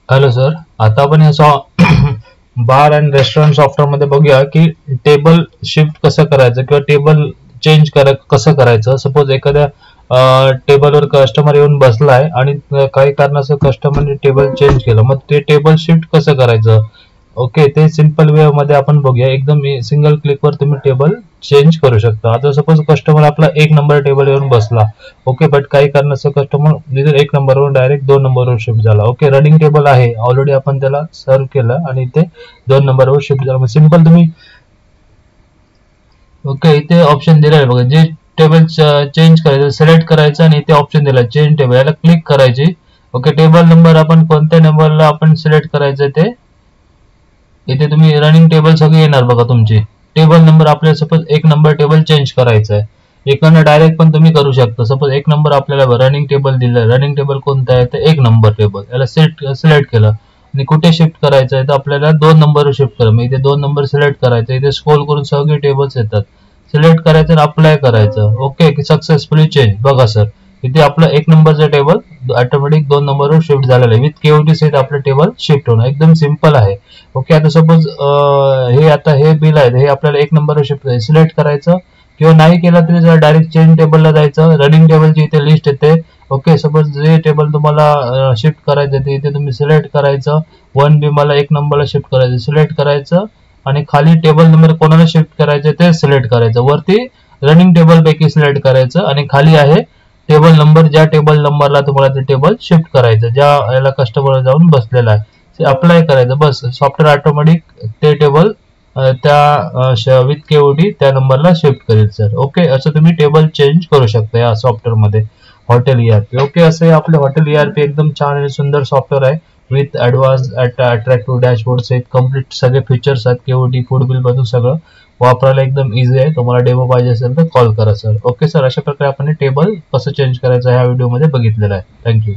Hello sir, आता आपण bar and restaurant software मध्ये बघूया की टेबल शिफ्ट कसं करायचं किंवा टेबल चेंज कसं करायचं. सपोज एखाद्या टेबलवर कस्टमर येऊन बसलाय आणि काही कारणास्तव कस्टमरने टेबल चेंज केलं, मग ते टेबल शिफ्ट कसं करायचं. ओके, ते सिंपल वे मध्ये आपण बघूया. एकदम सिंगल क्लिकवर तुम्ही टेबल चेंज करू शकता. आता सपोज कस्टमर आपला 1 नंबर टेबल येऊन बसला. ओके, बट काही कारणास्तव कस्टमर 1 नंबरवरून डायरेक्ट 2 नंबरवर शिफ्ट झाला. ओके, रनिंग टेबल आहे, ऑलरेडी आपण त्याला सर्व केलं आणि ते 2 नंबरवर शिफ्ट झालं. सिंपल तुम्ही ओके, इथे ऑप्शन दिलेलं आहे बघा, जे टेबल चेंज करायचं सिलेक्ट करायचं आणि इथे ऑप्शन दिला चेंज टेबल, याला क्लिक करायची. ओके, टेबल नंबर आपण कोणत्या नंबरला आपण सिलेक्ट करायचं ते इथे तुम्ही रनिंग टेबल सगळी येणार बघा तुमची. टेबल नंबर आपल्याला सपोज 1 नंबर टेबल चेंज करायचं आहे. इकडनं डायरेक्ट पण तुम्ही करू शकता. सपोज 1 नंबर आपल्याला रनिंग टेबल दिलं, रनिंग टेबल कोणतं आहे तर 1 नंबर टेबल, याला सिलेक्ट केलं आणि कुठे शिफ्ट करायचं आहे तर आपल्याला 2 नंबर शिफ्ट करा. मग इथे 2 नंबर सिलेक्ट करायचं, इथे स्क्रोल करून सगळे टेबल्स येतात, सिलेक्ट करायचं आणि अप्लाय करायचं. ओके, की सक्सेसफुली चेंज. बघा सर, इथे आपलं 1 नंबरचं टेबल ऑटोमॅटिक 2 नंबरवर शिफ्ट झालेलं आहे. विथ केओटी सहित आपलं टेबल शिफ्ट होणं एकदम सिंपल आहे. ओके, आता सपोज हे बिल आहे, हे आपल्याला 1 नंबरवर शिफ्ट सिलेक्ट करायचं किंवा नाही केलं तरी डायरेक्ट चेंज टेबलला जायचं. रनिंग टेबलची इथे लिस्ट येते. ओके, सपोज जे टेबल तुम्हाला शिफ्ट करायचं ते इथे तुम्ही सिलेक्ट करायचं. 1B मला 1 नंबरला शिफ्ट करायचं, सिलेक्ट करायचं आणि खाली टेबल नंबर कोणाला शिफ्ट करायचं ते सिलेक्ट करायचं. वरती रनिंग टेबल पैकी सिलेक्ट करायचं आणि खाली आहे टेबल नंबर, ज्या टेबल नंबरला तुम्हाला ते टेबल शिफ्ट करायचं, ज्या याला कस्टमर जाऊन बसलेला आहे ते अप्लाय करायचं. बस, सॉफ्टवेअर ऑटोमॅटिक ते टेबल त्या विथ केओडी त्या नंबरला शिफ्ट करेल सर. ओके, असं तुम्ही टेबल चेंज करू शकता या सॉफ्टवेअर मध्ये, हॉटेल ERP. ओके, असं आपले हॉटेल ERP एकदम छान आणि सुंदर सॉफ्टवेअर आहे. विथ ऍडव्हान्स अट्रॅक्टिव्ह डॅशबोर्ड आहेत, कम्प्लीट सगळे फीचर्स आहेत, केओडी फूड बिल पासून सगळं वापरायला एकदम इझी आहे. तुम्हाला डेमो पाहिजे असेल तर कॉल करा सर. ओके सर, अशा प्रकारे आपण टेबल कसं चेंज करायचं ह्या व्हिडिओमध्ये बघितलेलं आहे. थँक्यू.